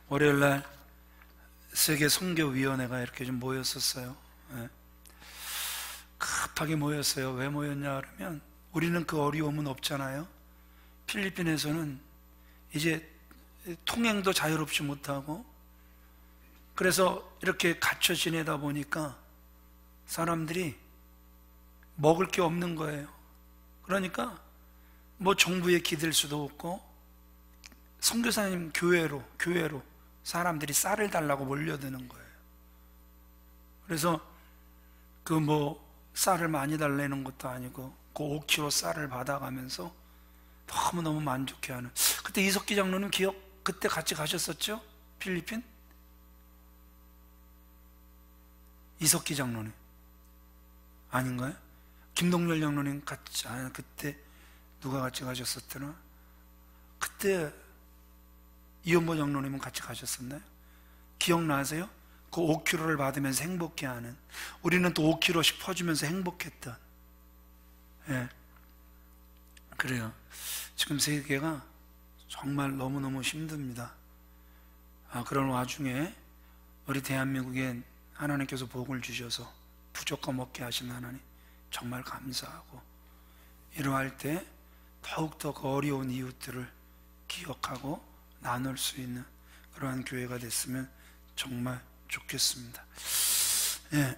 월요일날 세계 선교위원회가 이렇게 좀 모였었어요. 예. 급하게 모였어요. 왜 모였냐 그러면 우리는 그 어려움은 없잖아요. 필리핀에서는 이제 통행도 자유롭지 못하고, 그래서 이렇게 갇혀 지내다 보니까 사람들이 먹을 게 없는 거예요. 그러니까 뭐 정부에 기댈 수도 없고, 선교사님 교회로 사람들이 쌀을 달라고 몰려드는 거예요. 그래서 그 뭐 쌀을 많이 달라는 것도 아니고 그 5kg 쌀을 받아가면서 너무너무 만족해하는. 그때 이석기 장로님 그때 같이 가셨었죠? 필리핀? 이석기 장로님 아닌가요? 김동렬 장로님 같이, 그때 누가 같이 가셨었더라? 그때 이현보 장로님은 같이 가셨었나요? 기억나세요? 그 5kg를 받으면서 행복해하는, 우리는 또 5kg씩 퍼주면서 행복했던. 예. 그래요. 지금 세계가 정말 너무너무 힘듭니다. 그런 와중에 우리 대한민국에 하나님께서 복을 주셔서 부족함 없게 하신 하나님 정말 감사하고, 이러할 때 더욱더 그 어려운 이웃들을 기억하고 나눌 수 있는 그러한 교회가 됐으면 정말 좋겠습니다. 예.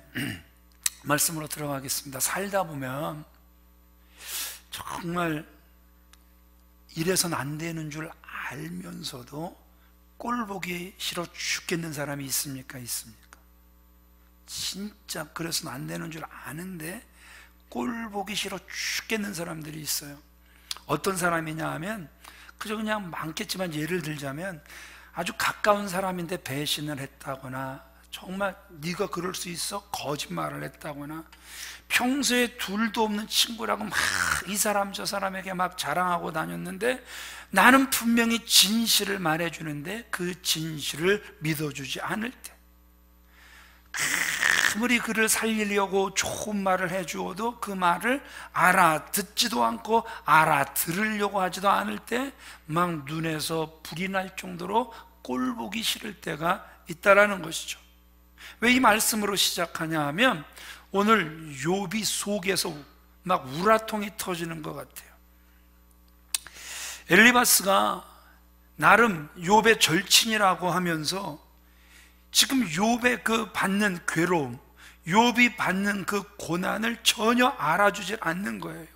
말씀으로 들어가겠습니다. 살다 보면 정말 이래선 안 되는 줄 알면서도 꼴 보기 싫어 죽겠는 사람이 있습니까? 있습니까? 진짜 그래서는 안 되는 줄 아는데 꼴 보기 싫어 죽겠는 사람들이 있어요. 어떤 사람이냐 하면, 그저 그냥 많겠지만 예를 들자면 아주 가까운 사람인데 배신을 했다거나, 정말 네가 그럴 수 있어? 거짓말을 했다거나, 평소에 둘도 없는 친구라고 막 이 사람 저 사람에게 막 자랑하고 다녔는데 나는 분명히 진실을 말해주는데 그 진실을 믿어주지 않을 때, 아무리 그를 살리려고 좋은 말을 해주어도 그 말을 알아듣지도 않고 알아들으려고 하지도 않을 때 막 눈에서 불이 날 정도로 꼴 보기 싫을 때가 있다라는 것이죠. 왜 이 말씀으로 시작하냐 하면, 오늘 욥이 속에서 막 우라통이 터지는 것 같아요. 엘리바스가 나름 욥의 절친이라고 하면서 지금 욥의 그 받는 괴로움, 욥이 받는 그 고난을 전혀 알아주질 않는 거예요.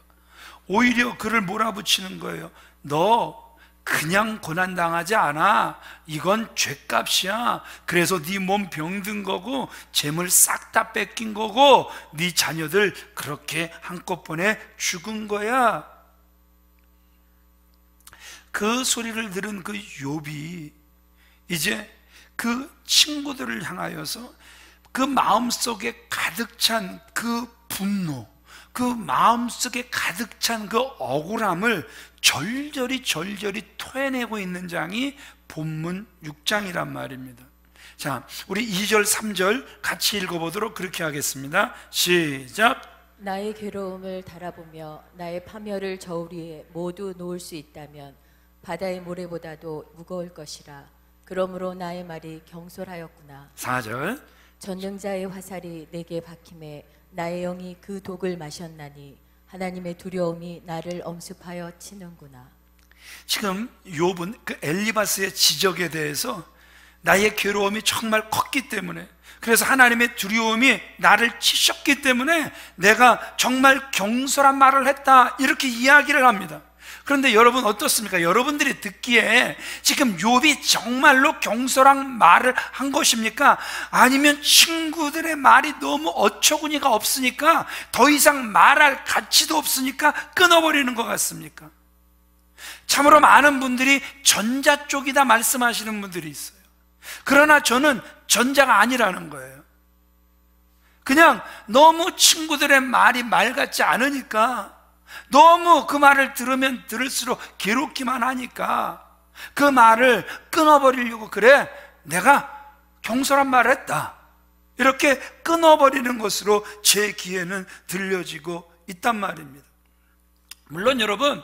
오히려 그를 몰아붙이는 거예요. 너 그냥 고난당하지 않아. 이건 죗값이야. 그래서 네 몸 병든 거고 재물 싹 다 뺏긴 거고 네 자녀들 그렇게 한꺼번에 죽은 거야. 그 소리를 들은 그 욥이 이제 그 친구들을 향하여서 그 마음속에 가득 찬 그 분노, 그 마음속에 가득 찬 그 억울함을 절절히 토해내고 있는 장이 본문 6장이란 말입니다. 자, 우리 2절 3절 같이 읽어보도록 그렇게 하겠습니다. 시작. 나의 괴로움을 달아보며 나의 파멸을 저울 위에 모두 놓을 수 있다면 바다의 모래보다도 무거울 것이라. 그러므로 나의 말이 경솔하였구나. 4절. 전능자의 화살이 내게 박힘에 나의 영이 그 독을 마셨나니 하나님의 두려움이 나를 엄습하여 치는구나. 지금 욥은 그 엘리바스의 지적에 대해서 나의 괴로움이 정말 컸기 때문에, 그래서 하나님의 두려움이 나를 치셨기 때문에 내가 정말 경솔한 말을 했다, 이렇게 이야기를 합니다. 그런데 여러분 어떻습니까? 여러분들이 듣기에 지금 욥이 정말로 경솔한 말을 한 것입니까? 아니면 친구들의 말이 너무 어처구니가 없으니까 더 이상 말할 가치도 없으니까 끊어버리는 것 같습니까? 참으로 많은 분들이 전자 쪽이다 말씀하시는 분들이 있어요. 그러나 저는 전자가 아니라는 거예요. 그냥 너무 친구들의 말이 말 같지 않으니까, 너무 그 말을 들으면 들을수록 괴롭기만 하니까 그 말을 끊어버리려고, 그래 내가 경솔한 말을 했다, 이렇게 끊어버리는 것으로 제 귀에는 들려지고 있단 말입니다. 물론 여러분,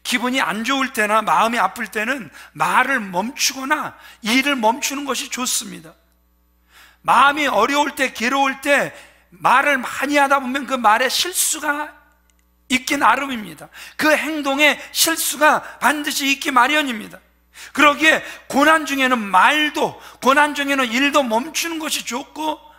기분이 안 좋을 때나 마음이 아플 때는 말을 멈추거나 일을 멈추는 것이 좋습니다. 마음이 어려울 때, 괴로울 때 말을 많이 하다 보면 그 말에 실수가 있기 나름입니다. 그 행동에 실수가 반드시 있기 마련입니다. 그러기에 고난 중에는 말도, 고난 중에는 일도 멈추는 것이 좋고,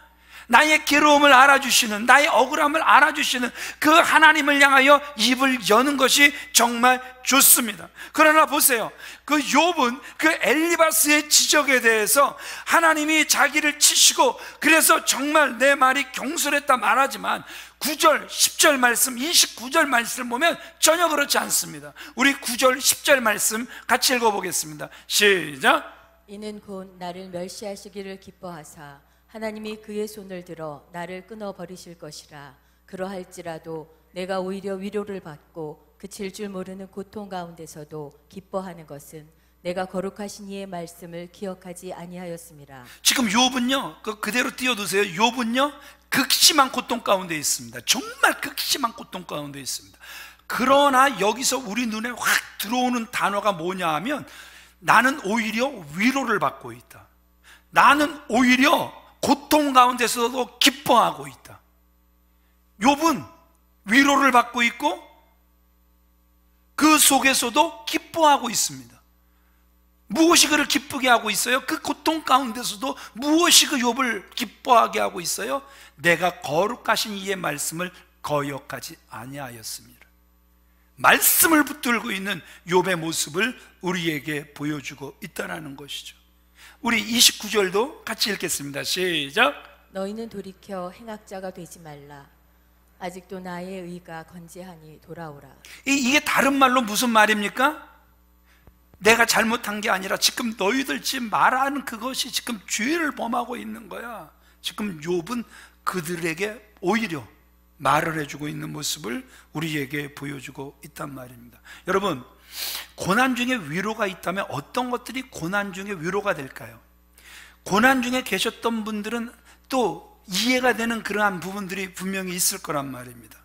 나의 괴로움을 알아주시는, 나의 억울함을 알아주시는 그 하나님을 향하여 입을 여는 것이 정말 좋습니다. 그러나 보세요, 그 욥은 그 엘리바스의 지적에 대해서 하나님이 자기를 치시고 그래서 정말 내 말이 경솔했다 말하지만 9절, 10절 말씀, 29절 말씀을 보면 전혀 그렇지 않습니다. 우리 9절, 10절 말씀 같이 읽어보겠습니다. 시작. 이는 곧 나를 멸시하시기를 기뻐하사 하나님이 그의 손을 들어 나를 끊어버리실 것이라. 그러할지라도 내가 오히려 위로를 받고 그칠 줄 모르는 고통 가운데서도 기뻐하는 것은 내가 거룩하신 이의 말씀을 기억하지 아니하였음이라. 지금 욥은요, 그대로 띄워두세요. 욥은요 극심한 고통 가운데 있습니다. 정말 극심한 고통 가운데 있습니다. 그러나 여기서 우리 눈에 확 들어오는 단어가 뭐냐 하면, 나는 오히려 위로를 받고 있다. 나는 오히려 고통 가운데서도 기뻐하고 있다. 욥은 위로를 받고 있고 그 속에서도 기뻐하고 있습니다. 무엇이 그를 기쁘게 하고 있어요? 그 고통 가운데서도 무엇이 그 욥을 기뻐하게 하고 있어요? 내가 거룩하신 이의 말씀을 거역하지 아니하였습니다. 말씀을 붙들고 있는 욥의 모습을 우리에게 보여주고 있다는 것이죠. 우리 29절도 같이 읽겠습니다. 시작. 너희는 돌이켜 행악자가 되지 말라. 아직도 나의 의가 건재하니 돌아오라. 이게 다른 말로 무슨 말입니까? 내가 잘못한 게 아니라 지금 너희들 지금 말하는 그것이 지금 죄를 범하고 있는 거야. 지금 욥은 그들에게 오히려 말을 해주고 있는 모습을 우리에게 보여주고 있단 말입니다. 여러분, 고난 중에 위로가 있다면 어떤 것들이 고난 중에 위로가 될까요? 고난 중에 계셨던 분들은 또 이해가 되는 그러한 부분들이 분명히 있을 거란 말입니다.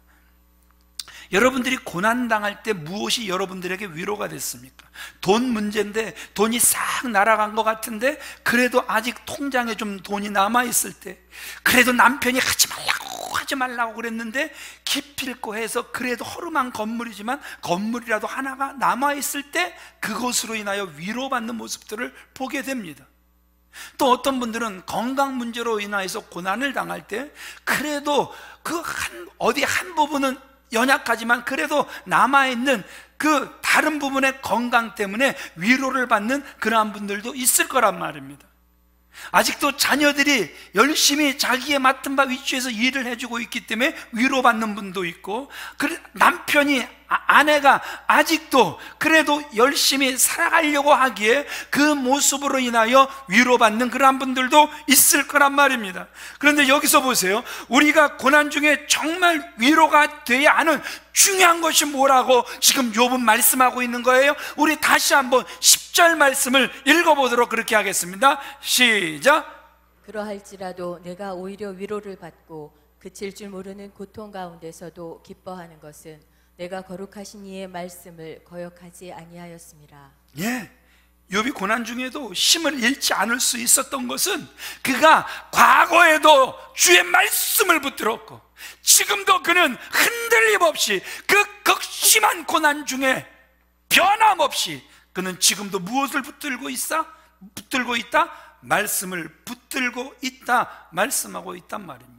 여러분들이 고난당할 때 무엇이 여러분들에게 위로가 됐습니까? 돈 문제인데 돈이 싹 날아간 것 같은데 그래도 아직 통장에 좀 돈이 남아있을 때, 그래도 남편이 하지 말라고 그랬는데 기필코 해서 그래도 허름한 건물이지만 건물이라도 하나가 남아있을 때 그것으로 인하여 위로받는 모습들을 보게 됩니다. 또 어떤 분들은 건강 문제로 인하여서 고난을 당할 때 그래도 그 어디 한 부분은 연약하지만 그래도 남아있는 그 다른 부분의 건강 때문에 위로를 받는 그러한 분들도 있을 거란 말입니다. 아직도 자녀들이 열심히 자기의 맡은 바 위치에서 일을 해주고 있기 때문에 위로받는 분도 있고, 남편이, 아내가 아직도 그래도 열심히 살아가려고 하기에 그 모습으로 인하여 위로받는 그러한 분들도 있을 거란 말입니다. 그런데 여기서 보세요. 우리가 고난 중에 정말 위로가 돼야 하는 중요한 것이 뭐라고 지금 욥은 말씀하고 있는 거예요? 우리 다시 한번 10절 말씀을 읽어보도록 그렇게 하겠습니다. 시작. 그러할지라도 내가 오히려 위로를 받고 그칠 줄 모르는 고통 가운데서도 기뻐하는 것은 내가 거룩하신 이의 말씀을 거역하지 아니하였음이라. 예, 욥이 고난 중에도 힘을 잃지 않을 수 있었던 것은 그가 과거에도 주의 말씀을 붙들었고 지금도 그는 흔들림 없이 그 극심한 고난 중에 변함없이 그는 지금도 무엇을 붙들고 있다? 말씀을 붙들고 있다 말씀하고 있단 말입니다.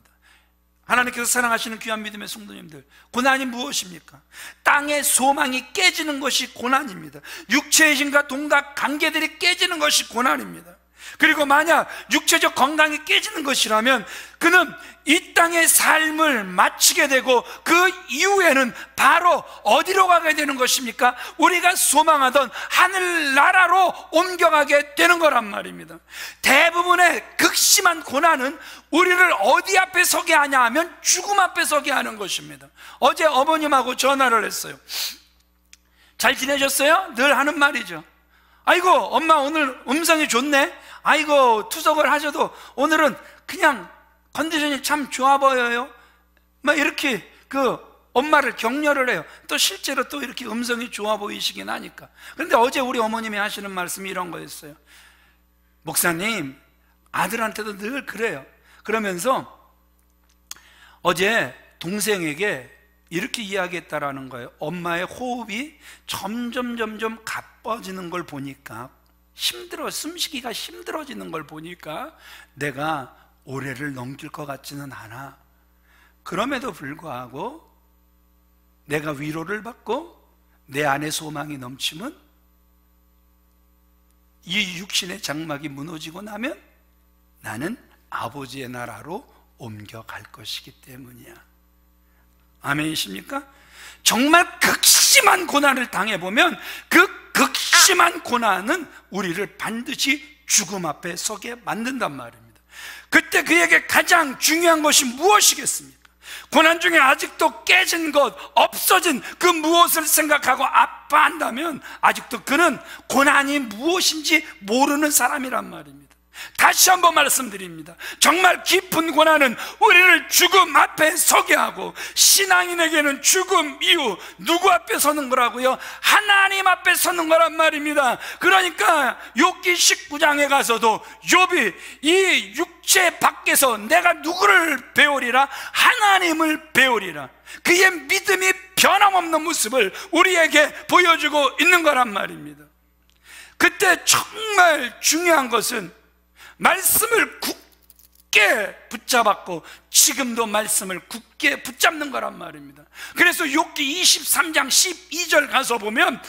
하나님께서 사랑하시는 귀한 믿음의 성도님들, 고난이 무엇입니까? 땅의 소망이 깨지는 것이 고난입니다. 육체의 힘과 동각 관계들이 깨지는 것이 고난입니다. 그리고 만약 육체적 건강이 깨지는 것이라면 그는 이 땅의 삶을 마치게 되고 그 이후에는 바로 어디로 가게 되는 것입니까? 우리가 소망하던 하늘나라로 옮겨가게 되는 거란 말입니다. 대부분의 극심한 고난은 우리를 어디 앞에 서게 하냐 하면 죽음 앞에 서게 하는 것입니다. 어제 어머님하고 전화를 했어요. 잘 지내셨어요? 늘 하는 말이죠. 아이고 엄마 오늘 음성이 좋네. 아이고 투석을 하셔도 오늘은 그냥 컨디션이 참 좋아 보여요. 막 이렇게 그 엄마를 격려를 해요. 또 실제로 또 이렇게 음성이 좋아 보이시긴 하니까. 그런데 어제 우리 어머님이 하시는 말씀이 이런 거였어요. 목사님, 아들한테도 늘 그래요. 그러면서 어제 동생에게 이렇게 이야기했다라는 거예요. 엄마의 호흡이 점점 가빠지는 걸 보니까, 숨쉬기가 힘들어지는 걸 보니까 내가 올해를 넘길 것 같지는 않아. 그럼에도 불구하고 내가 위로를 받고 내 안에 소망이 넘치면 이 육신의 장막이 무너지고 나면 나는 아버지의 나라로 옮겨갈 것이기 때문이야. 아멘이십니까? 정말 극심한 고난을 당해보면 그 극심한 고난은 우리를 반드시 죽음 앞에 서게 만든단 말입니다. 그때 그에게 가장 중요한 것이 무엇이겠습니까? 고난 중에 아직도 깨진 것, 없어진 그 무엇을 생각하고 아파한다면 아직도 그는 고난이 무엇인지 모르는 사람이란 말입니다. 다시 한번 말씀드립니다. 정말 깊은 고난은 우리를 죽음 앞에 서게 하고, 신앙인에게는 죽음 이후 누구 앞에 서는 거라고요? 하나님 앞에 서는 거란 말입니다. 그러니까 욥기 19장에 가서도 욥이 이 육체 밖에서 내가 누구를 배우리라? 하나님을 배우리라. 그의 믿음이 변함없는 모습을 우리에게 보여주고 있는 거란 말입니다. 그때 정말 중요한 것은 말씀을 굳게 붙잡았고 지금도 말씀을 굳게 붙잡는 거란 말입니다. 그래서 욥기 23장 12절 가서 보면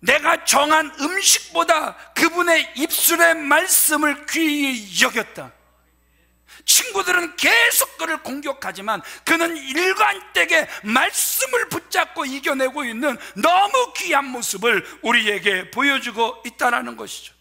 내가 정한 음식보다 그분의 입술의 말씀을 귀히 여겼다. 친구들은 계속 그를 공격하지만 그는 일관되게 말씀을 붙잡고 이겨내고 있는 너무 귀한 모습을 우리에게 보여주고 있다는 것이죠.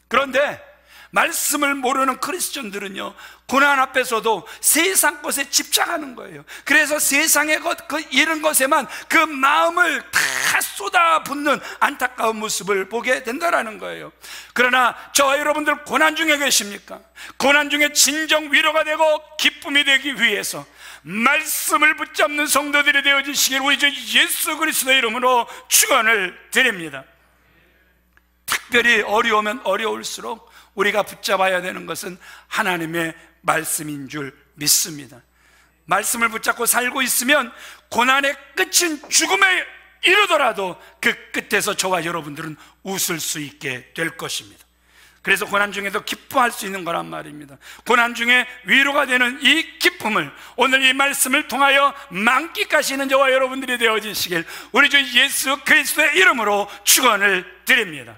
그런데 말씀을 모르는 크리스천들은요, 고난 앞에서도 세상 것에 집착하는 거예요. 그래서 세상의 것, 이런 것에만 그 마음을 다 쏟아붓는 안타까운 모습을 보게 된다는 거예요. 그러나 저와 여러분들 고난 중에 계십니까? 고난 중에 진정 위로가 되고 기쁨이 되기 위해서 말씀을 붙잡는 성도들이 되어주시길 우리 주 예수 그리스도의 이름으로 축원을 드립니다. 특별히 어려우면 어려울수록 우리가 붙잡아야 되는 것은 하나님의 말씀인 줄 믿습니다. 말씀을 붙잡고 살고 있으면 고난의 끝은 죽음에 이르더라도 그 끝에서 저와 여러분들은 웃을 수 있게 될 것입니다. 그래서 고난 중에도 기뻐할 수 있는 거란 말입니다. 고난 중에 위로가 되는 이 기쁨을 오늘 이 말씀을 통하여 만끽하시는 저와 여러분들이 되어지시길 우리 주 예수 그리스도의 이름으로 축원을 드립니다.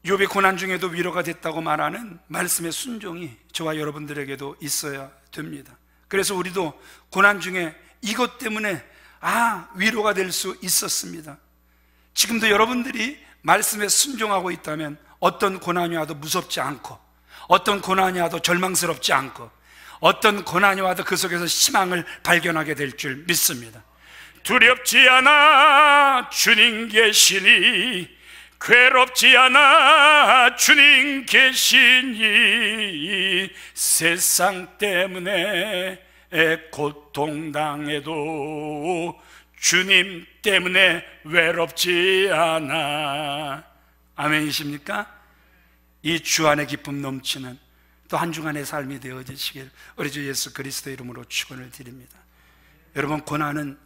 욥이 고난 중에도 위로가 됐다고 말하는 말씀의 순종이 저와 여러분들에게도 있어야 됩니다. 그래서 우리도 고난 중에 이것 때문에 위로가 될 수 있었습니다. 지금도 여러분들이 말씀에 순종하고 있다면 어떤 고난이 와도 무섭지 않고, 어떤 고난이 와도 절망스럽지 않고, 어떤 고난이 와도 그 속에서 희망을 발견하게 될 줄 믿습니다. 두렵지 않아 주님 계시니, 괴롭지 않아 주님 계시니, 세상 때문에 고통당해도 주님 때문에 외롭지 않아. 아멘이십니까? 이 주 안의 기쁨 넘치는 또 한 주간의 삶이 되어지시길 우리 주 예수 그리스도 이름으로 축원을 드립니다. 여러분, 고난은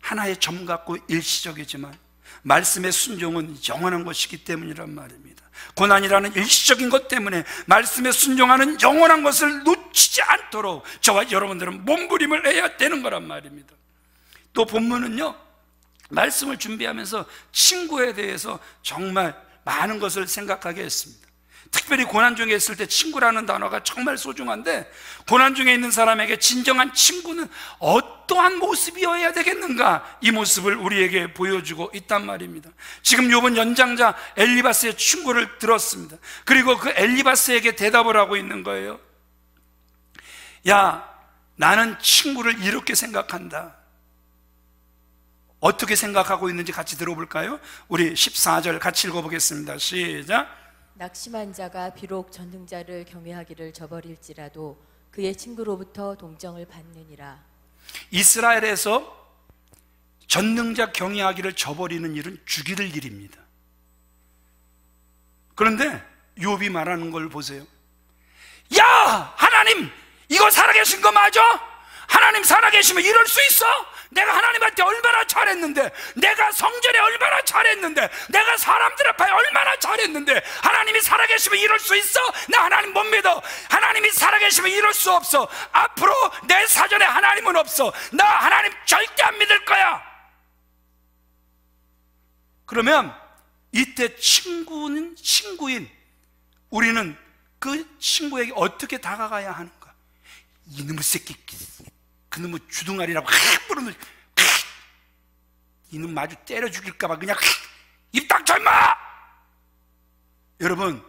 하나의 점 같고 일시적이지만 말씀의 순종은 영원한 것이기 때문이란 말입니다. 고난이라는 일시적인 것 때문에 말씀에 순종하는 영원한 것을 놓치지 않도록 저와 여러분들은 몸부림을 해야 되는 거란 말입니다. 또 본문은요, 말씀을 준비하면서 친구에 대해서 정말 많은 것을 생각하게 했습니다. 특별히 고난 중에 있을 때 친구라는 단어가 정말 소중한데, 고난 중에 있는 사람에게 진정한 친구는 어떠한 모습이어야 되겠는가, 이 모습을 우리에게 보여주고 있단 말입니다. 지금 욥은 연장자 엘리바스의 충고를 들었습니다. 그리고 그 엘리바스에게 대답을 하고 있는 거예요. 야, 나는 친구를 이렇게 생각한다. 어떻게 생각하고 있는지 같이 들어볼까요? 우리 14절 같이 읽어보겠습니다. 시작. 낙심한 자가 비록 전능자를 경외하기를 저버릴지라도 그의 친구로부터 동정을 받느니라. 이스라엘에서 전능자 경외하기를 저버리는 일은 죽일 일입니다. 그런데 욥이 말하는 걸 보세요. 야, 하나님 이거 살아계신 거 맞아? 하나님 살아계시면 이럴 수 있어? 내가 하나님한테 얼마나 잘했는데, 내가 성전에 얼마나 잘했는데, 내가 사람들 앞에 얼마나 잘했는데, 하나님이 살아계시면 이럴 수 있어? 나 하나님 못 믿어. 하나님이 살아계시면 이럴 수 없어. 앞으로 내 사전에 하나님은 없어. 나 하나님 절대 안 믿을 거야. 그러면 이때 친구인 우리는 그 친구에게 어떻게 다가가야 하는가? 이놈의 새끼, 그놈의 주둥아리라고 부르는, 이놈 마주 때려 죽일까봐 그냥 입 닥쳐 임마! 여러분,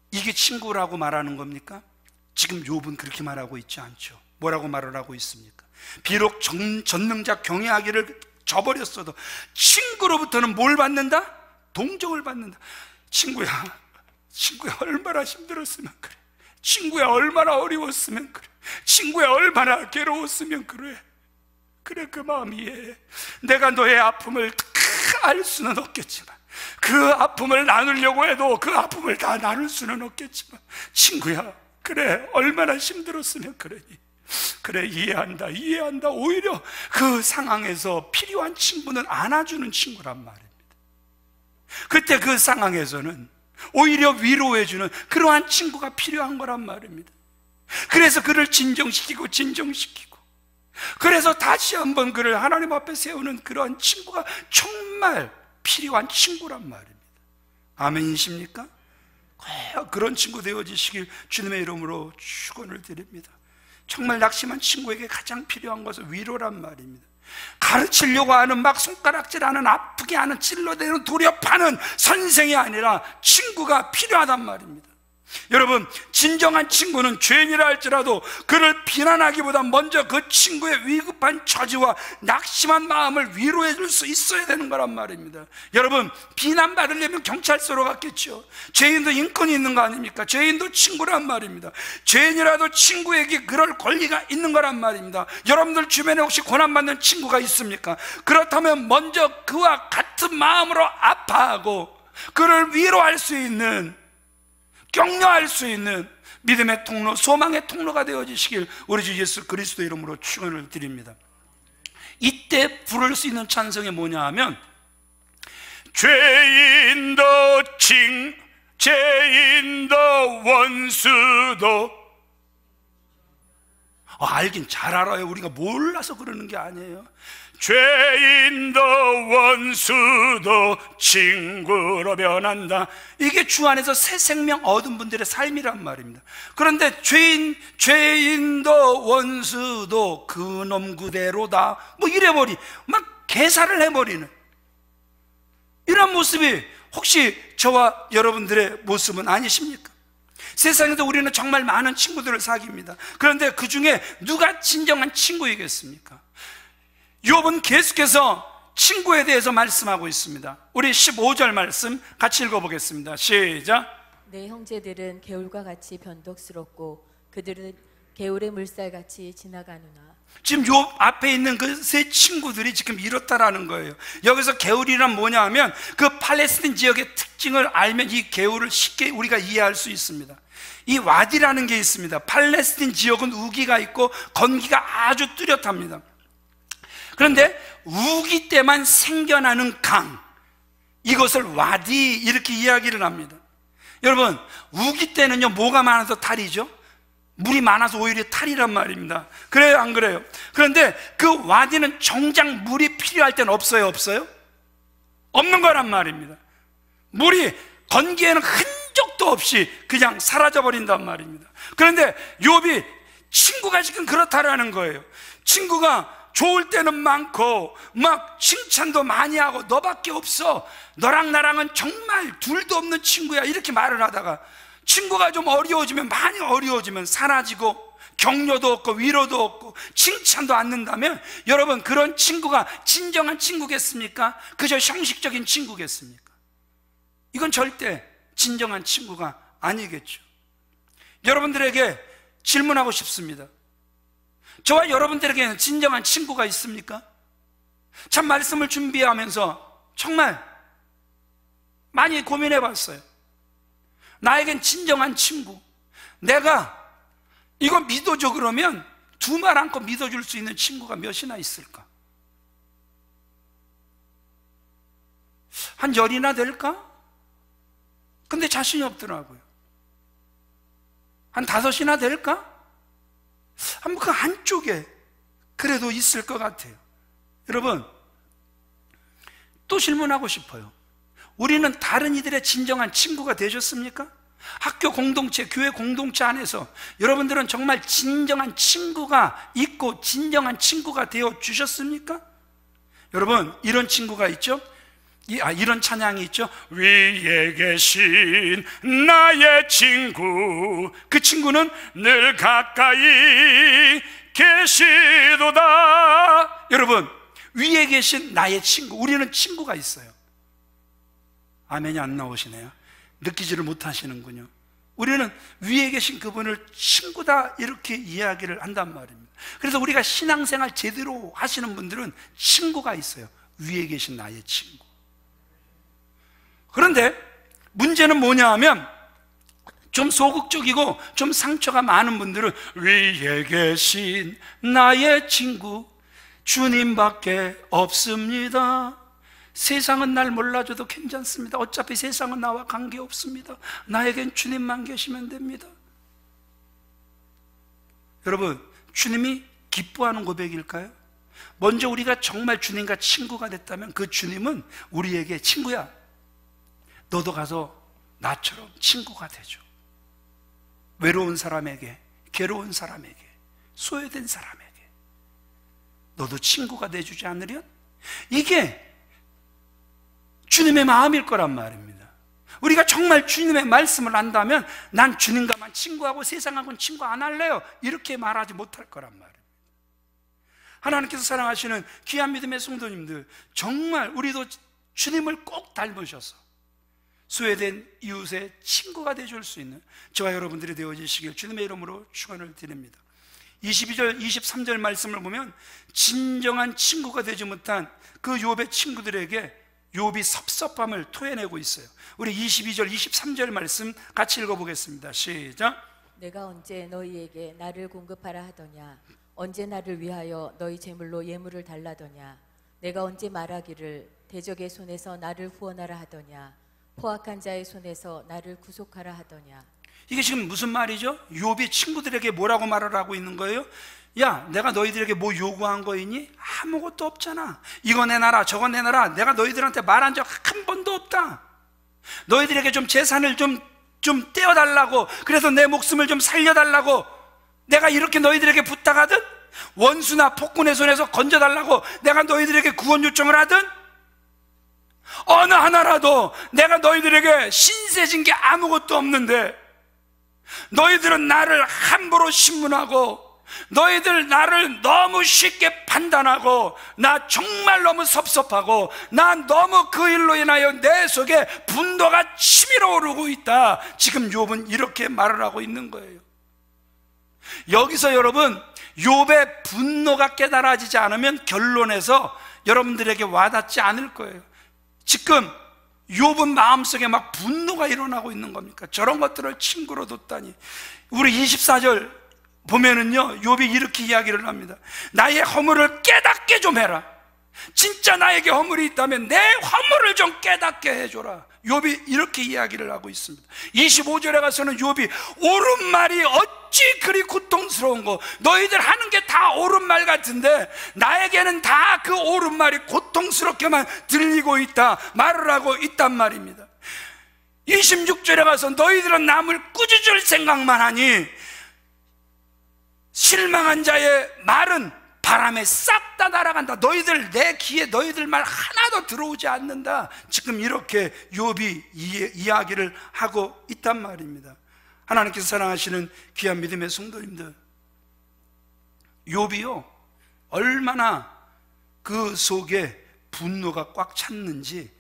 이게 친구라고 말하는 겁니까? 지금 욥은 그렇게 말하고 있지 않죠. 뭐라고 말을 하고 있습니까? 비록 전능자 경외하기를 저버렸어도 친구로부터는 뭘 받는다? 동정을 받는다. 친구야 얼마나 힘들었으면 그래. 친구야 얼마나 어려웠으면 그래. 친구야 얼마나 괴로웠으면 그래. 그 마음 이해해. 내가 너의 아픔을 알 수는 없겠지만, 그 아픔을 나누려고 해도 그 아픔을 다 나눌 수는 없겠지만, 친구야 그래 얼마나 힘들었으면 그러니. 그래, 이해한다. 오히려 그 상황에서 필요한 친구는 안아주는 친구란 말입니다. 그때 그 상황에서는 오히려 위로해주는 그러한 친구가 필요한 거란 말입니다. 그래서 그를 진정시키고 그래서 다시 한번 그를 하나님 앞에 세우는 그러한 친구가 정말 필요한 친구란 말입니다. 아멘이십니까? 그런 친구 되어지시길 주님의 이름으로 축원을 드립니다. 정말 낙심한 친구에게 가장 필요한 것은 위로란 말입니다. 가르치려고 하는, 막 손가락질하는, 아프게 하는, 찔러대는, 두렵하는 선생이 아니라 친구가 필요하단 말입니다. 여러분, 진정한 친구는 죄인이라 할지라도 그를 비난하기보다 먼저 그 친구의 위급한 처지와 낙심한 마음을 위로해 줄 수 있어야 되는 거란 말입니다. 여러분, 비난받으려면 경찰서로 갔겠죠. 죄인도 인권이 있는 거 아닙니까? 죄인도 친구란 말입니다. 죄인이라도 친구에게 그럴 권리가 있는 거란 말입니다. 여러분들 주변에 혹시 고난받는 친구가 있습니까? 그렇다면 먼저 그와 같은 마음으로 아파하고 그를 위로할 수 있는, 격려할 수 있는 믿음의 통로, 소망의 통로가 되어지시길 우리 주 예수 그리스도 이름으로 축원을 드립니다. 이때 부를 수 있는 찬송이 뭐냐 하면, 죄인도 죄인도 원수도. 알긴 잘 알아요. 우리가 몰라서 그러는 게 아니에요. 죄인도 원수도 친구로 변한다. 이게 주 안에서 새 생명 얻은 분들의 삶이란 말입니다. 그런데 죄인도 원수도 그놈 그대로다, 뭐 이래버리, 막 개사를 해버리는 이런 모습이 혹시 저와 여러분들의 모습은 아니십니까? 세상에서 우리는 정말 많은 친구들을 사귀입니다. 그런데 그 중에 누가 진정한 친구이겠습니까? 욥은 계속해서 친구에 대해서 말씀하고 있습니다. 우리 15절 말씀 같이 읽어보겠습니다. 시작. 내 형제들은 개울과 같이 변덕스럽고 그들은 개울의 물살같이 지나가느나. 지금 욥 앞에 있는 그 세 친구들이 지금 이렇다라는 거예요. 여기서 개울이란 뭐냐 하면 그 팔레스틴 지역의 특징을 알면 이 개울을 쉽게 우리가 이해할 수 있습니다. 이 와디라는 게 있습니다. 팔레스틴 지역은 우기가 있고 건기가 아주 뚜렷합니다. 그런데 우기 때만 생겨나는 강, 이것을 와디 이렇게 이야기를 합니다. 여러분, 우기 때는요 뭐가 많아서 탈이죠? 물이 많아서 오히려 탈이란 말입니다. 그래요, 안 그래요? 그런데 그 와디는 정작 물이 필요할 때는 없어요? 없는 거란 말입니다. 물이 건기에는 흔적도 없이 그냥 사라져버린단 말입니다. 그런데 욥이 친구가 지금 그렇다라는 거예요. 친구가 좋을 때는 많고 막 칭찬도 많이 하고 너밖에 없어, 너랑 나랑은 정말 둘도 없는 친구야, 이렇게 말을 하다가 친구가 좀 어려워지면, 많이 어려워지면 사라지고 격려도 없고 위로도 없고 칭찬도 않는다면, 여러분 그런 친구가 진정한 친구겠습니까? 그저 형식적인 친구겠습니까? 이건 절대 진정한 친구가 아니겠죠. 여러분들에게 질문하고 싶습니다. 저와 여러분들에게는 진정한 친구가 있습니까? 참 말씀을 준비하면서 정말 많이 고민해 봤어요. 나에겐 진정한 친구, 내가 이거 믿어줘 그러면 두 말 않고 믿어줄 수 있는 친구가 몇이나 있을까? 한 10이나 될까? 근데 자신이 없더라고요. 한 5이나 될까? 한번 그 한쪽에 그래도 있을 것 같아요. 여러분, 또 질문하고 싶어요. 우리는 다른 이들의 진정한 친구가 되셨습니까? 학교 공동체, 교회 공동체 안에서 여러분들은 정말 진정한 친구가 있고 진정한 친구가 되어 주셨습니까? 여러분, 이런 친구가 있죠? 이런 찬양이 있죠? 위에 계신 나의 친구, 그 친구는 늘 가까이 계시도다. 여러분, 위에 계신 나의 친구, 우리는 친구가 있어요. 아멘이 안 나오시네요. 느끼지를 못하시는군요. 우리는 위에 계신 그분을 친구다 이렇게 이야기를 한단 말입니다. 그래서 우리가 신앙생활 제대로 하시는 분들은 친구가 있어요. 위에 계신 나의 친구. 그런데 문제는 뭐냐 하면 좀 소극적이고 좀 상처가 많은 분들은 위에 계신 나의 친구 주님밖에 없습니다. 세상은 날 몰라줘도 괜찮습니다. 어차피 세상은 나와 관계없습니다. 나에겐 주님만 계시면 됩니다. 여러분, 주님이 기뻐하는 고백일까요? 먼저 우리가 정말 주님과 친구가 됐다면 그 주님은 우리에게 친구야, 너도 가서 나처럼 친구가 되죠. 외로운 사람에게, 괴로운 사람에게, 소외된 사람에게 너도 친구가 돼주지 않으련? 이게 주님의 마음일 거란 말입니다. 우리가 정말 주님의 말씀을 안다면 난 주님과만 친구하고 세상하고는 친구 안 할래요, 이렇게 말하지 못할 거란 말입니다. 하나님께서 사랑하시는 귀한 믿음의 성도님들, 정말 우리도 주님을 꼭 닮으셔서 소외된 이웃의 친구가 되어줄 수 있는 저와 여러분들이 되어지시길 주님의 이름으로 축원을 드립니다. 22절, 23절 말씀을 보면 진정한 친구가 되지 못한 그 욥의 친구들에게 욥이 섭섭함을 토해내고 있어요. 우리 22절, 23절 말씀 같이 읽어보겠습니다. 시작. 내가 언제 너희에게 나를 공급하라 하더냐? 언제 나를 위하여 너희 제물로 예물을 달라더냐? 내가 언제 말하기를 대적의 손에서 나를 후원하라 하더냐? 포악한 자의 손에서 나를 구속하라 하더냐? 이게 지금 무슨 말이죠? 욥이 친구들에게 뭐라고 말을 하고 있는 거예요? 야, 내가 너희들에게 뭐 요구한 거이니? 아무것도 없잖아. 이거 내놔라, 저거 내놔라. 내가 너희들한테 말한 적 한 번도 없다. 너희들에게 좀 재산을 좀 떼어달라고, 그래서 내 목숨을 좀 살려달라고 내가 이렇게 너희들에게 부탁하든, 원수나 폭군의 손에서 건져달라고 내가 너희들에게 구원 요청을 하든, 어느 하나라도 내가 너희들에게 신세진 게 아무것도 없는데 너희들은 나를 함부로 신문하고 너희들 나를 너무 쉽게 판단하고 나 정말 너무 섭섭하고 나 너무 그 일로 인하여 내 속에 분노가 치밀어 오르고 있다. 지금 욥은 이렇게 말을 하고 있는 거예요. 여기서 여러분, 욥의 분노가 깨달아지지 않으면 결론에서 여러분들에게 와닿지 않을 거예요. 지금 욥은 마음속에 막 분노가 일어나고 있는 겁니까? 저런 것들을 친구로 뒀다니. 우리 24절 보면은요, 욥이 이렇게 이야기를 합니다. 나의 허물을 깨닫게 좀 해라. 진짜 나에게 허물이 있다면 내 허물을 좀 깨닫게 해줘라. 욥이 이렇게 이야기를 하고 있습니다. 25절에 가서는 욥이 옳은 말이 어찌 그리 고통스러운 거, 너희들 하는 게 다 옳은 말 같은데 나에게는 다 그 옳은 말이 고통스럽게만 들리고 있다 말을 하고 있단 말입니다. 26절에 가서 너희들은 남을 꾸짖을 생각만 하니 실망한 자의 말은 바람에 싹 다 날아간다. 너희들 내 귀에 너희들 말 하나도 들어오지 않는다. 지금 이렇게 욥이 이야기를 하고 있단 말입니다. 하나님께서 사랑하시는 귀한 믿음의 성도님들, 욥이요 얼마나 그 속에 분노가 꽉 찼는지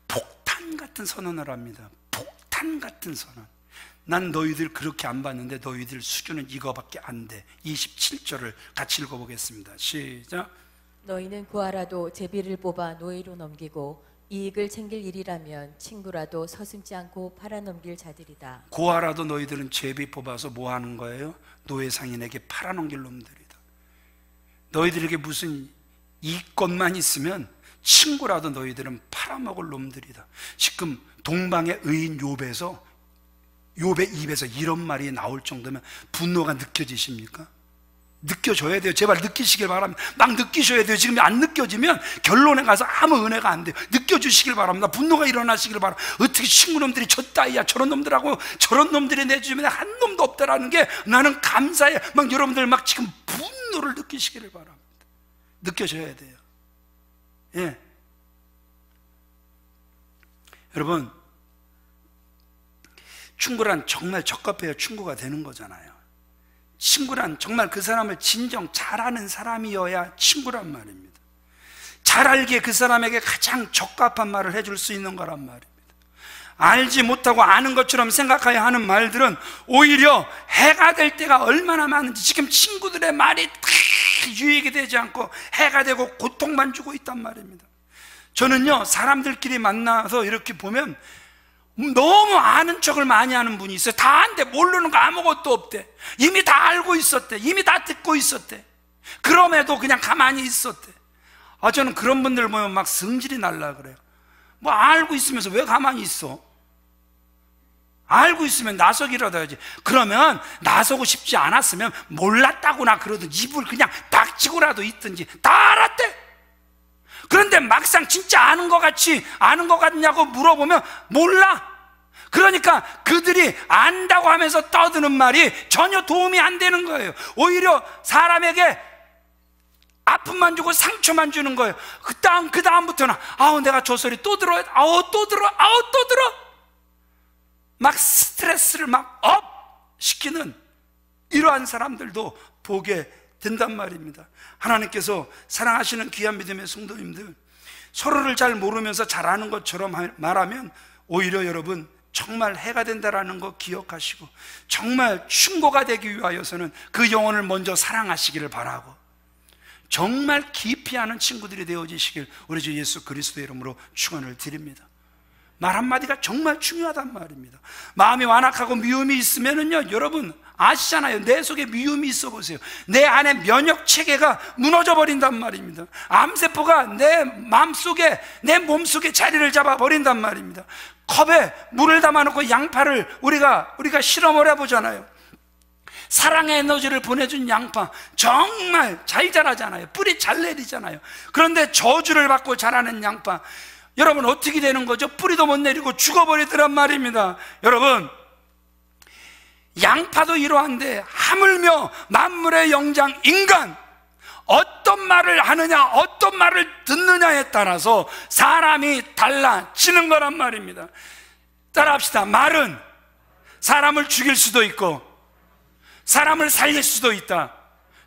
폭탄 같은 선언을 합니다. 폭탄 같은 선언. 난 너희들 그렇게 안 봤는데 너희들 수준은 이거밖에 안 돼. 27절을 같이 읽어보겠습니다. 시작. 너희는 구하라도 제비를 뽑아 노예로 넘기고 이익을 챙길 일이라면 친구라도 서슴지 않고 팔아넘길 자들이다. 구하라도 너희들은 제비 뽑아서 뭐 하는 거예요? 노예 상인에게 팔아넘길 놈들이다. 너희들에게 무슨 이권만 있으면 친구라도 너희들은 팔아먹을 놈들이다. 지금 동방의 의인 욥의 입에서 이런 말이 나올 정도면 분노가 느껴지십니까? 느껴져야 돼요. 제발 느끼시길 바랍니다. 막 느끼셔야 돼요. 지금 안 느껴지면 결론에 가서 아무 은혜가 안 돼요. 느껴주시길 바랍니다. 분노가 일어나시길 바랍니다. 어떻게 친구놈들이 저 따위야, 저런 놈들하고 저런 놈들이 내 주변에 한 놈도 없다라는 게 나는 감사해. 막 여러분들 막 지금 분노를 느끼시기를 바랍니다. 느껴져야 돼요. 예. 여러분, 친구란 정말 적합해야 친구가 되는 거잖아요. 친구란 정말 그 사람을 진정 잘 아는 사람이어야 친구란 말입니다. 잘 알기에 그 사람에게 가장 적합한 말을 해줄 수 있는 거란 말입니다. 알지 못하고 아는 것처럼 생각해야 하는 말들은 오히려 해가 될 때가 얼마나 많은지, 지금 친구들의 말이 다 유익이 되지 않고 해가 되고 고통만 주고 있단 말입니다. 저는요, 사람들끼리 만나서 이렇게 보면 너무 아는 척을 많이 하는 분이 있어요. 다 안돼. 모르는 거 아무것도 없대. 이미 다 알고 있었대. 이미 다 듣고 있었대. 그럼에도 그냥 가만히 있었대. 저는 그런 분들 보면 막 성질이 날라 그래요. 뭐 알고 있으면서 왜 가만히 있어? 알고 있으면 나서기라도 해야지. 그러면 나서고 싶지 않았으면 몰랐다고나 그러든 입을 그냥 닥치고라도 있든지. 다 알았대. 그런데 막상 진짜 아는 것 같냐고 물어보면 몰라. 그러니까 그들이 안다고 하면서 떠드는 말이 전혀 도움이 안 되는 거예요. 오히려 사람에게 아픔만 주고 상처만 주는 거예요. 그 다음부터는 내가 저 소리 또 들어야 돼. 또 들어. 막 스트레스를 막 업 시키는 이러한 사람들도 보게 된단 말입니다. 하나님께서 사랑하시는 귀한 믿음의 성도님들, 서로를 잘 모르면서 잘 아는 것처럼 말하면 오히려 여러분 정말 해가 된다라는 거 기억하시고, 정말 충고가 되기 위하여서는 그 영혼을 먼저 사랑하시기를 바라고, 정말 깊이 아는 친구들이 되어지시길 우리 주 예수 그리스도의 이름으로 축원을 드립니다. 말 한마디가 정말 중요하단 말입니다. 마음이 완악하고 미움이 있으면은요, 여러분 아시잖아요. 내 속에 미움이 있어 보세요. 내 안에 면역 체계가 무너져 버린단 말입니다. 암세포가 내 마음속에, 내 몸속에 자리를 잡아 버린단 말입니다. 컵에 물을 담아놓고 양파를 우리가 실험을 해보잖아요. 사랑의 에너지를 보내준 양파 정말 잘 자라잖아요. 뿌리 잘 내리잖아요. 그런데 저주를 받고 자라는 양파, 여러분 어떻게 되는 거죠? 뿌리도 못 내리고 죽어버리더란 말입니다. 여러분, 양파도 이러한데 하물며 만물의 영장 인간, 어떤 말을 하느냐, 어떤 말을 듣느냐에 따라서 사람이 달라지는 거란 말입니다. 따라합시다. 말은 사람을 죽일 수도 있고 사람을 살릴 수도 있다.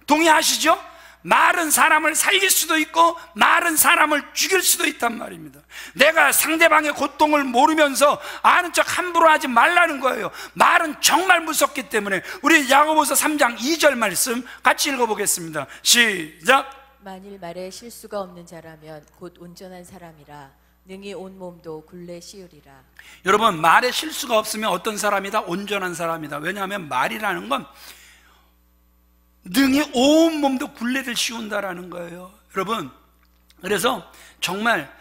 동의하시죠? 말은 사람을 살릴 수도 있고 말은 사람을 죽일 수도 있단 말입니다. 내가 상대방의 고통을 모르면서 아는 척 함부로 하지 말라는 거예요. 말은 정말 무섭기 때문에 우리 야고보서 3장 2절 말씀 같이 읽어보겠습니다. 시작. 만일 말에 실수가 없는 자라면 곧 온전한 사람이라 능히 온 몸도 굴레 씌우리라. 여러분, 말에 실수가 없으면 어떤 사람이다? 온전한 사람이다. 왜냐하면 말이라는 건 능히 온 몸도 굴레를 씌운다라는 거예요. 여러분, 그래서 정말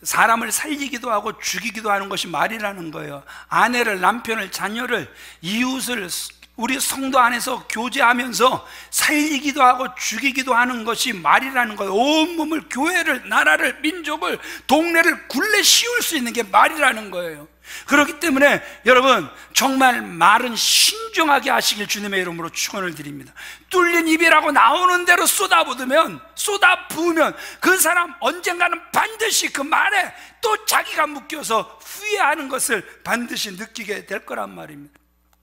사람을 살리기도 하고 죽이기도 하는 것이 말이라는 거예요. 아내를, 남편을, 자녀를, 이웃을 우리 성도 안에서 교제하면서 살리기도 하고 죽이기도 하는 것이 말이라는 거예요. 온 몸을, 교회를, 나라를, 민족을, 동네를 굴레 씌울 수 있는 게 말이라는 거예요. 그렇기 때문에 여러분, 정말 말은 신중하게 하시길 주님의 이름으로 축원을 드립니다. 뚫린 입이라고 나오는 대로 쏟아부으면 그 사람 언젠가는 반드시 그 말에 또 자기가 묶여서 후회하는 것을 반드시 느끼게 될 거란 말입니다.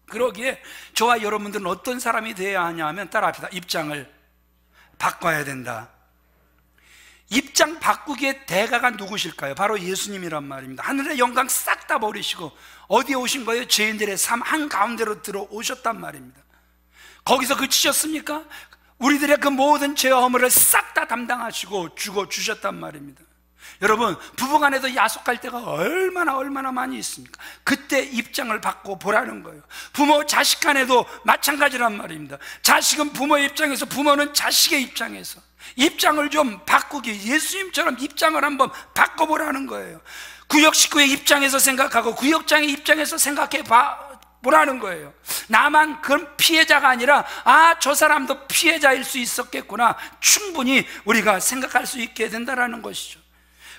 그러기에 저와 여러분들은 어떤 사람이 되어야 하냐 하면 따라합시다. 입장을 바꿔야 된다. 입장 바꾸기의 대가가 누구실까요? 바로 예수님이란 말입니다. 하늘의 영광 싹 다 버리시고 어디에 오신 거예요? 죄인들의 삶 한가운데로 들어오셨단 말입니다. 거기서 그치셨습니까? 우리들의 그 모든 죄와 허물을 싹 다 담당하시고 죽어주셨단 말입니다. 여러분, 부부간에도 야속할 때가 얼마나 많이 있습니까? 그때 입장을 바꿔 보라는 거예요. 부모 자식 간에도 마찬가지란 말입니다. 자식은 부모의 입장에서, 부모는 자식의 입장에서 입장을 좀 바꾸기, 예수님처럼 입장을 한번 바꿔보라는 거예요. 구역 식구의 입장에서 생각하고 구역장의 입장에서 생각해 보라는 거예요. 나만 그런 피해자가 아니라 저 사람도 피해자일 수 있었겠구나, 충분히 우리가 생각할 수 있게 된다는 것이죠.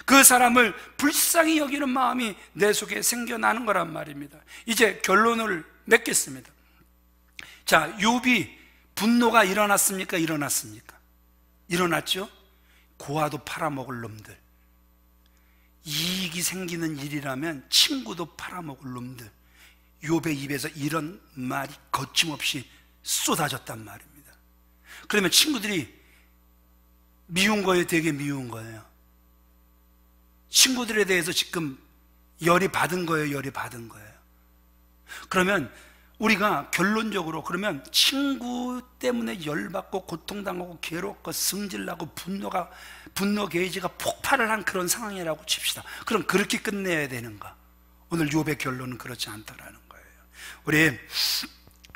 그 사람을 불쌍히 여기는 마음이 내 속에 생겨나는 거란 말입니다. 이제 결론을 맺겠습니다. 자, 욥이 분노가 일어났습니까? 일어났죠? 고아도 팔아먹을 놈들, 이익이 생기는 일이라면 친구도 팔아먹을 놈들, 욥의 입에서 이런 말이 거침없이 쏟아졌단 말입니다. 그러면 친구들이 미운 거예요? 되게 미운 거예요? 친구들에 대해서 지금 열이 받은 거예요? 그러면 우리가 결론적으로, 그러면 친구 때문에 열받고 고통당하고 괴롭고 승질나고 분노 게이지가 폭발을 한 그런 상황이라고 칩시다. 그럼 그렇게 끝내야 되는가? 오늘 욥의 결론은 그렇지 않다라는 거예요. 우리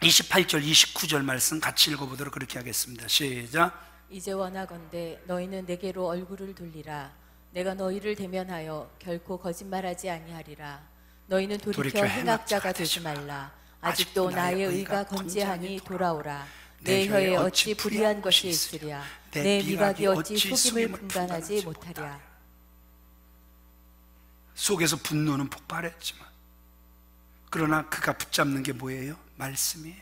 28절 29절 말씀 같이 읽어보도록 그렇게 하겠습니다. 시작. 이제 원하건대 너희는 내게로 얼굴을 돌리라. 내가 너희를 대면하여 결코 거짓말하지 아니하리라. 너희는 돌이켜 행악자가 되지 말라. 아직도 나의 의가 건재하니 돌아오라. 내 혀에 어찌 불의한 것이 있으랴. 내 미각이 어찌 속임을 분간하지 못하랴. 속에서 분노는 폭발했지만, 그러나 그가 붙잡는 게 뭐예요? 말씀이에요.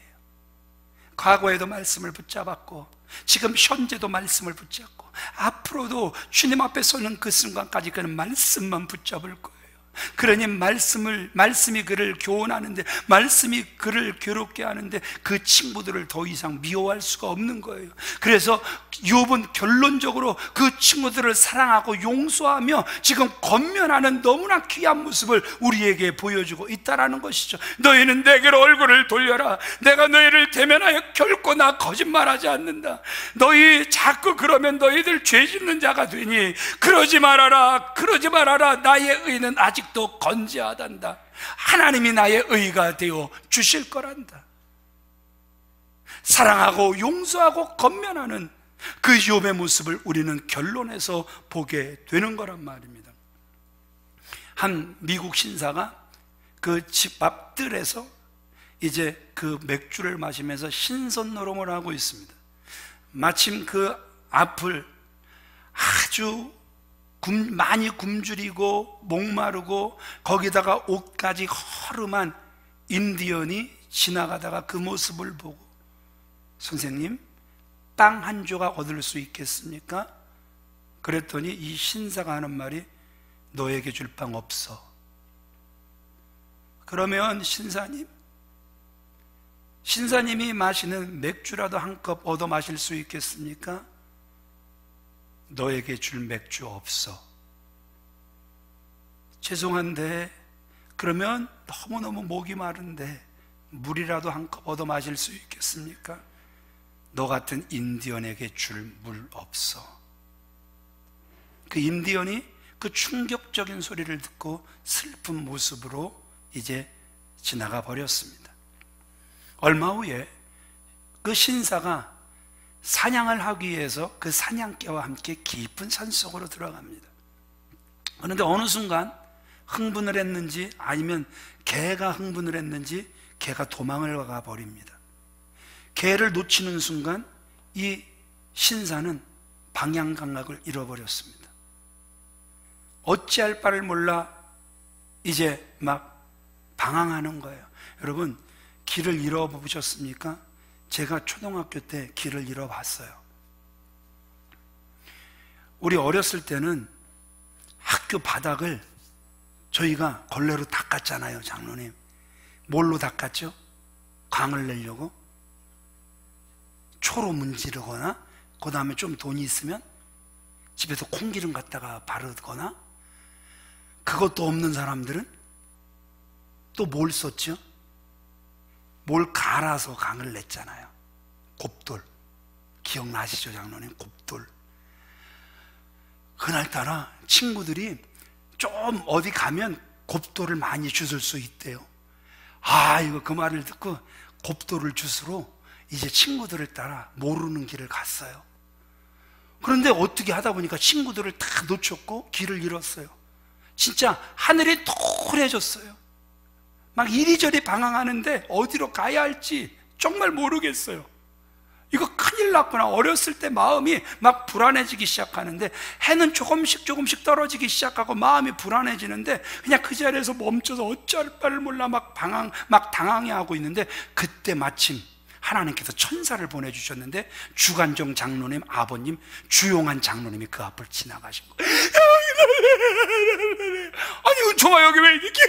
과거에도 말씀을 붙잡았고 지금 현재도 말씀을 붙잡고 앞으로도 주님 앞에 서는 그 순간까지 그는 말씀만 붙잡을 거예요. 그러니 말씀이 그를 교훈하는데, 말씀이 그를 괴롭게 하는데 그 친구들을 더 이상 미워할 수가 없는 거예요. 그래서 욥은 결론적으로 그 친구들을 사랑하고 용서하며 지금 권면하는 너무나 귀한 모습을 우리에게 보여주고 있다라는 것이죠. 너희는 내게로 얼굴을 돌려라. 내가 너희를 대면하여 결코 나 거짓말하지 않는다. 너희 자꾸 그러면 너희들 죄 짓는 자가 되니 그러지 말아라. 나의 의는 아직도 건재하단다. 하나님이 나의 의가 되어 주실 거란다. 사랑하고 용서하고 권면하는 그 욥의 모습을 우리는 결론에서 보게 되는 거란 말입니다. 한 미국 신사가 그 집 앞들에서 이제 그 맥주를 마시면서 신선노름을 하고 있습니다. 마침 그 앞을 아주 많이 굶주리고 목마르고 거기다가 옷까지 허름한 인디언이 지나가다가 그 모습을 보고, 선생님, 빵 한 조각 얻을 수 있겠습니까? 그랬더니 이 신사가 하는 말이, 너에게 줄 빵 없어. 그러면 신사님이 마시는 맥주라도 한 컵 얻어 마실 수 있겠습니까? 너에게 줄 맥주 없어. 죄송한데, 그러면 너무너무 목이 마른데 물이라도 한 컵 얻어 마실 수 있겠습니까? 너 같은 인디언에게 줄 물 없어. 그 인디언이 그 충격적인 소리를 듣고 슬픈 모습으로 이제 지나가 버렸습니다. 얼마 후에 그 신사가 사냥을 하기 위해서 그 사냥개와 함께 깊은 산속으로 들어갑니다. 그런데 어느 순간 흥분을 했는지 아니면 개가 흥분을 했는지 개가 도망을 가버립니다. 개를 놓치는 순간 이 신사는 방향 감각을 잃어버렸습니다. 어찌할 바를 몰라 이제 막 방황하는 거예요. 여러분, 길을 잃어보셨습니까? 제가 초등학교 때 길을 잃어봤어요. 우리 어렸을 때는 학교 바닥을 저희가 걸레로 닦았잖아요, 장로님. 뭘로 닦았죠? 강을 내려고 초로 문지르거나 그 다음에 좀 돈이 있으면 집에서 콩기름 갖다가 바르거나, 그것도 없는 사람들은 또 뭘 썼죠? 뭘 갈아서 강을 냈잖아요. 곱돌. 기억나시죠, 장로님? 곱돌. 그날따라 친구들이 좀 어디 가면 곱돌을 많이 주술 수 있대요. 이거 그 말을 듣고 곱돌을 주스러 이제 친구들을 따라 모르는 길을 갔어요. 그런데 어떻게 하다 보니까 친구들을 다 놓쳤고 길을 잃었어요. 진짜 하늘이 노래졌어요. 막 이리저리 방황하는데 어디로 가야 할지 정말 모르겠어요. 이거 큰일 났구나. 어렸을 때 마음이 막 불안해지기 시작하는데, 해는 조금씩 떨어지기 시작하고 마음이 불안해지는데, 그냥 그 자리에서 멈춰서 어쩔 바를 몰라 막 당황해하고 있는데, 그때 마침 하나님께서 천사를 보내주셨는데, 주간종 장로님 아버님 주용한 장로님이 그 앞을 지나가신 거예요. 아니 정아 여기 왜 이렇게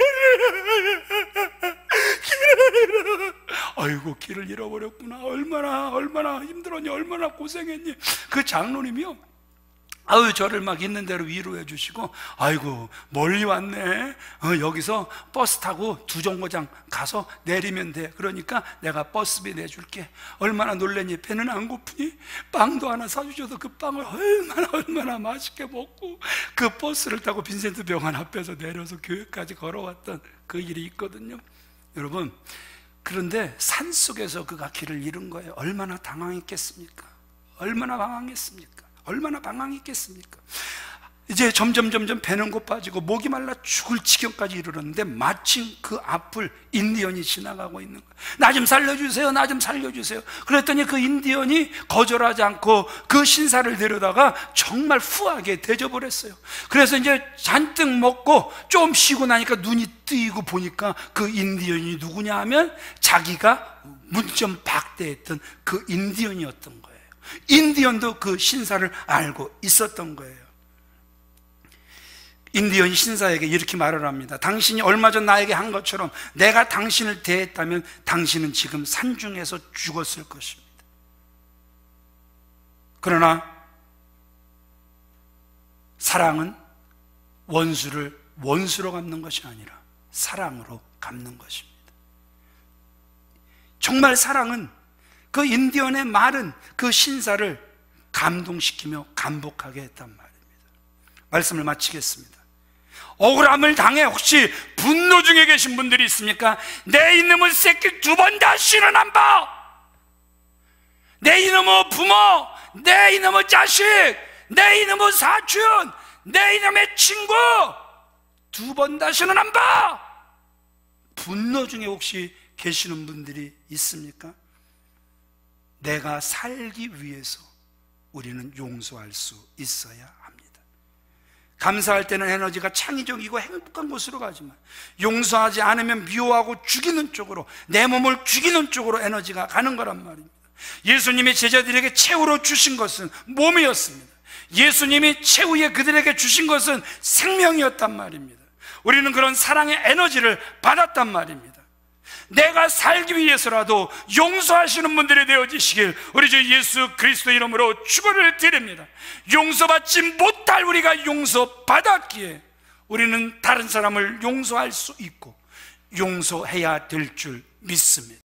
아이고 길을 잃어버렸구나. 얼마나 힘들었니, 얼마나 고생했니. 그 장로님이요, 저를 막 있는 대로 위로해 주시고, 아이고 멀리 왔네, 여기서 버스 타고 두정거장 가서 내리면 돼. 그러니까 내가 버스비 내줄게. 얼마나 놀랬니. 배는 안 고프니? 빵도 하나 사주셔서 그 빵을 얼마나 맛있게 먹고, 그 버스를 타고 빈센트 병원 앞에서 내려서 교회까지 걸어왔던 그 일이 있거든요. 여러분, 그런데 산속에서 그가 길을 잃은 거예요. 얼마나 당황했겠습니까? 얼마나 방황했겠습니까? 이제 점점 배는 고파지고 목이 말라 죽을 지경까지 이르렀는데, 마침 그 앞을 인디언이 지나가고 있는 거예요. 나 좀 살려주세요. 그랬더니 그 인디언이 거절하지 않고 그 신사를 데려다가 정말 후하게 대접을 했어요. 그래서 이제 잔뜩 먹고 좀 쉬고 나니까 눈이 뜨이고 보니까 그 인디언이 누구냐 하면 자기가 문점 박대했던 그 인디언이었던 거예요. 인디언도 그 신사를 알고 있었던 거예요. 인디언 신사에게 이렇게 말을 합니다. 당신이 얼마 전 나에게 한 것처럼 내가 당신을 대했다면 당신은 지금 산중에서 죽었을 것입니다. 그러나 사랑은 원수를 원수로 갚는 것이 아니라 사랑으로 갚는 것입니다. 정말 사랑은, 그 인디언의 말은 그 신사를 감동시키며 감복하게 했단 말입니다. 말씀을 마치겠습니다. 억울함을 당해 혹시 분노 중에 계신 분들이 있습니까? 내 이놈의 새끼 두 번 다시는 안 봐. 내 이놈의 부모, 내 이놈의 자식, 내 이놈의 사촌, 내 이놈의 친구 두 번 다시는 안 봐. 분노 중에 혹시 계시는 분들이 있습니까? 내가 살기 위해서 우리는 용서할 수 있어야 합니다. 감사할 때는 에너지가 창의적이고 행복한 곳으로 가지만, 용서하지 않으면 미워하고 죽이는 쪽으로, 내 몸을 죽이는 쪽으로 에너지가 가는 거란 말입니다. 예수님이 제자들에게 최후로 주신 것은 몸이었습니다. 예수님이 최후에 그들에게 주신 것은 생명이었단 말입니다. 우리는 그런 사랑의 에너지를 받았단 말입니다. 내가 살기 위해서라도 용서하시는 분들이 되어지시길 우리 주 예수 그리스도 이름으로 축원을 드립니다. 용서받지 못할 우리가 용서받았기에 우리는 다른 사람을 용서할 수 있고 용서해야 될 줄 믿습니다.